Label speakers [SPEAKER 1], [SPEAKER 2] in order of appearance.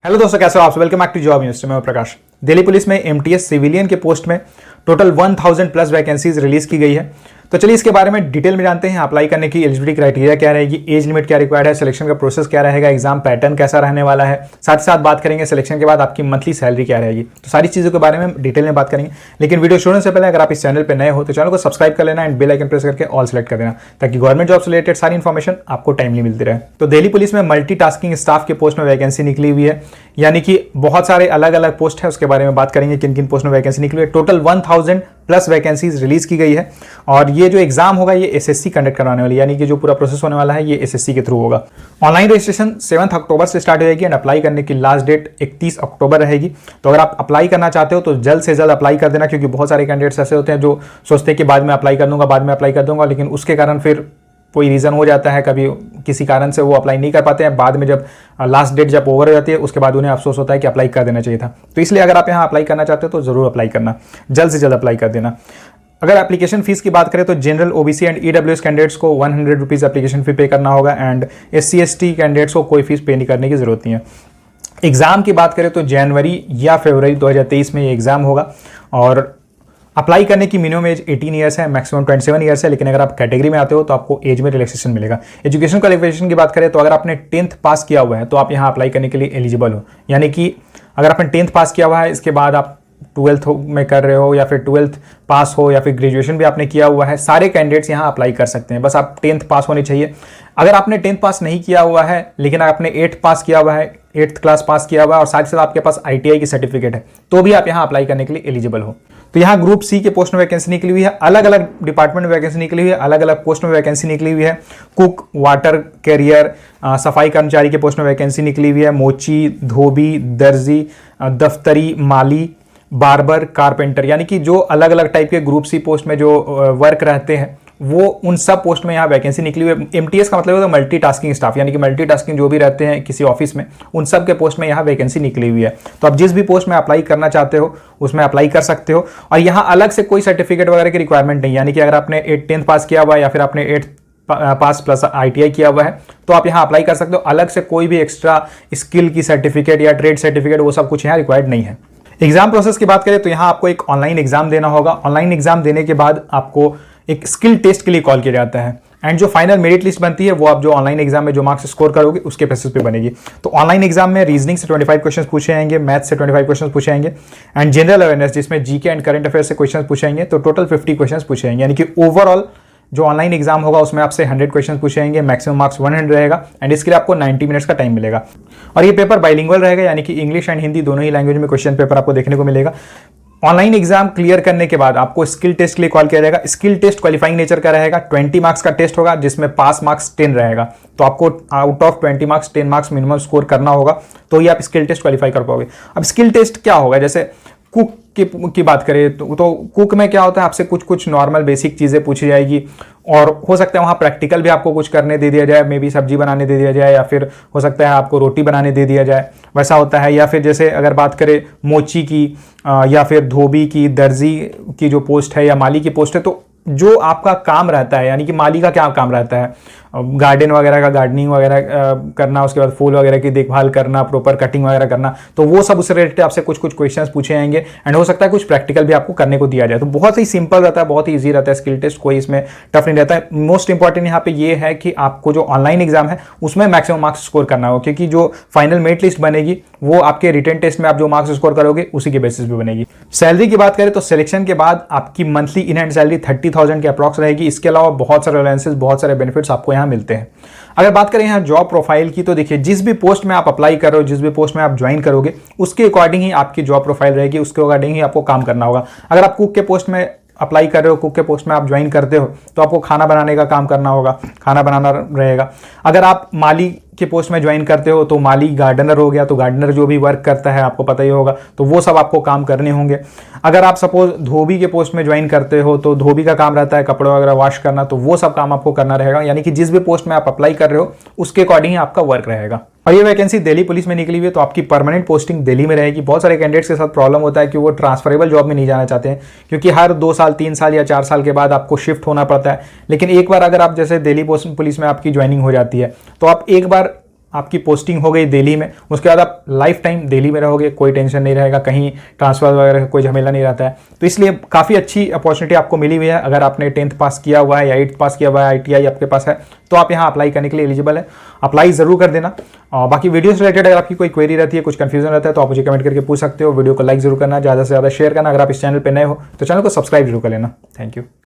[SPEAKER 1] Hello दोस्तों, कैसे हो आप? Welcome back to job news. मैं प्रकाश। दिल्ली पुलिस में एमटीएस सिविलियन के पोस्ट में टोटल 1000 प्लस वैकेंसीज रिलीज की गई है। तो चलिए इसके बारे में डिटेल में जानते हैं। अप्लाई करने की एलिजिबिलिटी क्राइटेरिया क्या रहेगी, एज लिमिट क्या रिक्वायर्ड है, सिलेक्शन का प्रोसेस क्या रहेगा, एग्जाम पैटर्न कैसा रहने वाला है, साथ ही साथ बात करेंगे सिलेक्शन के बाद आपकी मंथली सैलरी क्या रहेगी। तो सारी चीज़ों के बारे में डिटेल में बात करेंगे। लेकिन वीडियो शुरू से पहले अगर आप इस चैनल पर नए हो तो चैनल को सब्सक्राइब कर लेना एंड बेल आइकन प्रेस करके ऑल सेलेक्ट कर देना, ताकि गवर्नमेंट जॉब से रिलेटेड सारी इन्फॉर्मेशन आपको टाइमली मिलती रहे। तो दिल्ली पुलिस में मल्टीटास्किंग स्टाफ के पोस्ट में वैकेंसी निकली हुई है, यानी कि बहुत सारे अलग अलग पोस्ट है, उसके बारे में बात करेंगे किन किन पोस्ट में वैकेंसी निकली है। टोटल 1000 प्लस वैकेंसीज रिलीज की गई है और ये जो एग्जाम होगा ये एसएससी कंडक्ट करवाने वाली, यानी कि जो पूरा प्रोसेस होने वाला है ये एसएससी के थ्रू होगा। ऑनलाइन रजिस्ट्रेशन 7 अक्टूबर से स्टार्ट हो जाएगी एंड अप्लाई करने की लास्ट डेट 31 अक्टूबर रहेगी। तो अगर आप अप्लाई करना चाहते हो तो जल्द से जल्द अप्लाई कर देना, क्योंकि बहुत सारे कैंडिडेट्स ऐसे होते हैं जो सोचते हैं कि बाद में अप्लाई कर दूंगा, लेकिन उसके कारण फिर कोई रीज़न हो जाता है, कभी किसी कारण से वो अप्लाई नहीं कर पाते हैं। बाद में जब लास्ट डेट जब ओवर हो जाती है उसके बाद उन्हें अफसोस होता है कि अप्लाई कर देना चाहिए था। तो इसलिए अगर आप यहाँ अप्लाई करना चाहते हो तो ज़रूर अप्लाई करना, जल्द से जल्द अप्लाई कर देना। अगर एप्लीकेशन फीस की बात करें तो general, OBC and EWS candidates को 100 रुपीज़ एप्लीकेशन फी पे करना होगा एंड एससी एसटी कैंडिडेट्स को कोई फीस पे नहीं करने की जरूरत नहीं है। एग्ज़ाम की बात करें तो जनवरी या फरवरी 2023 में ये एग्ज़ाम होगा और अप्लाई करने की मिनिमम एज 18 ईयर्स है, मैक्सिमम 27 ईयर्स है। लेकिन अगर आप कैटेगरी में आते हो तो आपको एज में रिलैक्सेशन मिलेगा। एजुकेशन क्वालिफिकेशन की बात करें तो अगर आपने 10th पास किया हुआ है तो आप यहाँ अप्लाई करने के लिए एलिजिबल हो, यानी कि अगर आपने 10th पास किया हुआ है, इसके बाद आप 12th में कर रहे हो या फिर 12th पास हो या फिर ग्रेजुएशन भी आपने किया हुआ है, सारे कैंडिडेट्स यहाँ अप्लाई कर सकते हैं। बस आप 10th पास होने चाहिए। अगर आपने 10th पास नहीं किया हुआ है लेकिन आपने 8th पास किया हुआ है, 8th क्लास पास किया हुआ है और साथ ही साथ आपके पास ITI की सर्टिफिकेट है, तो भी आप यहाँ अप्लाई करने के लिए एलिजिबल हो। तो यहाँ ग्रुप सी के पोस्ट में वैकेंसी निकली हुई है, अलग अलग डिपार्टमेंट में वैकेंसी निकली हुई है, अलग अलग पोस्ट में वैकेंसी निकली हुई है। कुक, वाटर कैरियर, सफाई कर्मचारी के पोस्ट में वैकेंसी निकली हुई है। मोची, धोबी, दर्जी, दफ्तरी, माली, बार्बर, कारपेंटर, यानी कि जो अलग अलग टाइप के ग्रुप सी पोस्ट में जो वर्क रहते हैं वो उन सब पोस्ट में यहाँ वैकेंसी निकली हुई है। एमटीएस का मतलब होता है मल्टीटास्किंग स्टाफ, यानी कि मल्टीटास्किंग जो भी रहते हैं किसी ऑफिस में, उन सब के पोस्ट में यहाँ वैकेंसी निकली हुई है। तो आप जिस भी पोस्ट में अप्लाई करना चाहते हो उसमें अप्लाई कर सकते हो और यहाँ अलग से कोई सर्टिफिकेट वगैरह की रिक्वायरमेंट नहीं, यानी कि अगर आपने 10th पास किया हुआ है या फिर आपने 8th पास प्लस ITI किया हुआ है तो आप यहाँ अप्लाई कर सकते हो। अलग से कोई भी एक्स्ट्रा स्किल की सर्टिफिकेट या ट्रेड सर्टिफिकेट वो सब कुछ यहाँ रिक्वायर्ड नहीं है। एग्जाम प्रोसेस की बात करें तो यहाँ आपको एक ऑनलाइन एग्जाम देना होगा। ऑनलाइन एग्जाम देने के बाद आपको एक स्किल टेस्ट के लिए कॉल किया जाता है एंड जो फाइनल मेरिट लिस्ट बनती है वो आप जो ऑनलाइन एग्जाम में जो मार्क्स स्कोर करोगे उसके बेसिस पे बनेगी। तो ऑनलाइन एग्जाम में रीजनिंग से 25 क्वेश्चंस पूछे जाएंगे, मैथ से 25 क्वेश्चंस पूछे जाएंगे एंड जनरल अवेयरनेस जिसमें जीके एंड करंट अफेयर से क्वेश्चंस पूछे जाएंगे। तो टोटल 50 क्वेश्चंस पूछे जाएंगे, यानी कि ओवरऑल जो ऑनलाइन एग्जाम होगा उसमें आपसे 100 क्वेश्चन पूछे जाएंगे, मैक्सिमम मार्क्स 100 रहेगा एंड इसके लिए आपको 90 मिनट्स का टाइम मिलेगा। और ये पेपर बाइलिंगुअल रहेगा, यानी कि इंग्लिश एंड हिंदी दोनों ही लैंग्वेज में क्वेश्चन पेपर आपको देखने को मिलेगा। ऑनलाइन एग्जाम क्लियर करने के बाद आपको स्किल टेस्ट के लिए कॉल किया जाएगा। स्किल टेस्ट क्वालिफाइंग नेचर का रहेगा, 20 मार्क्स का टेस्ट होगा जिसमें पास मार्क्स 10 रहेगा। तो आपको out of 20 marks 10 marks minimum score करना होगा तो ही आप स्किल टेस्ट क्वालिफाई कर पाओगे। अब स्किल टेस्ट क्या होगा, जैसे कुक की बात करें तो कुक में क्या होता है, आपसे कुछ नॉर्मल बेसिक चीज़ें पूछी जाएगी और हो सकता है वहाँ प्रैक्टिकल भी आपको कुछ करने दे दिया जाए, मे बी सब्जी बनाने दे दिया जाए या फिर हो सकता है आपको रोटी बनाने दे दिया जाए, वैसा होता है। या फिर जैसे अगर बात करें मोची की या फिर धोबी की, दर्जी की जो पोस्ट है या माली की पोस्ट है, तो जो आपका काम रहता है, यानी कि माली का क्या काम रहता है, गार्डन वगैरह का गार्डनिंग वगैरह करना, उसके बाद फूल वगैरह की देखभाल करना, प्रॉपर कटिंग वगैरह करना, तो वो सब उससे रिलेटेड आपसे कुछ क्वेश्चंस पूछे जाएंगे एंड हो सकता है कुछ प्रैक्टिकल भी आपको करने को दिया जाए। तो बहुत ही सिंपल रहता है, बहुत ही ईजी रहता है स्किल टेस्ट, कोई इसमें टफ नहीं रहता है। मोस्ट इंपॉर्टेंट यहाँ पे ये है कि आपको जो ऑनलाइन एग्जाम है उसमें मैक्सिमम मार्क्स स्कोर करना होगा, क्योंकि जो फाइनल मेरिट लिस्ट बनेगी वो आपके रिटन टेस्ट में आप जो मार्क्स स्कोर करोगे उसी के बेसिस पे बनेगी। सैलरी की बात करें तो सिलेक्शन के बाद आपकी मंथली इन हैंड सैलरी 30,000 के अप्रॉक्स रहेगी। इसके अलावा बहुत सारे अलाउंसेस, बहुत सारे बेनिफिट्स आपको यहाँ मिलते हैं। अगर बात करें यहाँ जॉब प्रोफाइल की तो देखिए, जिस भी पोस्ट में आप अप्लाई कर रहे हो, जिस भी पोस्ट में आप ज्वाइन करोगे उसके अकॉर्डिंग ही आपकी जॉब प्रोफाइल रहेगी, उसके अकॉर्डिंग ही आपको काम करना होगा। अगर आप कुक के पोस्ट में अप्लाई कर रहे हो, कुक के पोस्ट में आप ज्वाइन करते हो तो आपको खाना बनाने का काम करना होगा, खाना बनाना रहेगा। अगर आप माली के पोस्ट में ज्वाइन करते हो तो माली गार्डनर हो गया, तो गार्डनर जो भी वर्क करता है आपको पता ही होगा, तो वो सब आपको काम करने होंगे। अगर आप सपोज धोबी के पोस्ट में ज्वाइन करते हो तो धोबी का काम रहता है कपड़े वगैरह वॉश करना, तो वो सब काम आपको करना रहेगा। यानी कि जिस भी पोस्ट में आप अप्लाई कर रहे हो उसके अकॉर्डिंग ही आपका वर्क रहेगा। और ये वैकेंसी दिल्ली पुलिस में निकली हुई है तो आपकी परमानेंट पोस्टिंग दिल्ली में रहेगी। बहुत सारे कैंडिडेट्स के साथ प्रॉब्लम होता है कि वो ट्रांसफरेबल जॉब में नहीं जाना चाहते हैं, क्योंकि हर 2 साल 3 साल या 4 साल के बाद आपको शिफ्ट होना पड़ता है। लेकिन एक बार अगर आप जैसे दिल्ली पुलिस में आपकी ज्वाइनिंग हो जाती है तो आप एक बार आपकी पोस्टिंग हो गई दिल्ली में, उसके बाद आप लाइफ टाइम दिल्ली में रहोगे, कोई टेंशन नहीं रहेगा, कहीं ट्रांसफर वगैरह कोई झमेला नहीं रहता है। तो इसलिए काफ़ी अच्छी अपॉर्चुनिटी आपको मिली हुई है। अगर आपने 10th पास किया हुआ है या 8th पास किया हुआ है, ITI आपके पास है, तो आप यहाँ अप्लाई करने के लिए एलिजिबल है। अप्लाई ज़रूर कर देना। और बाकी वीडियो से रिलेटेड अगर आपकी कोई क्वेरी रहती है, कुछ कंफ्यूजन रहता है, तो आप मुझे कमेंट करके पूछ सकते हो। वीडियो को लाइक जरूर करना, ज़्यादा से ज़्यादा शेयर करना। अगर आप इस चैनल पर नए हो तो चैनल को सब्सक्राइब जरूर कर लेना। Thank you.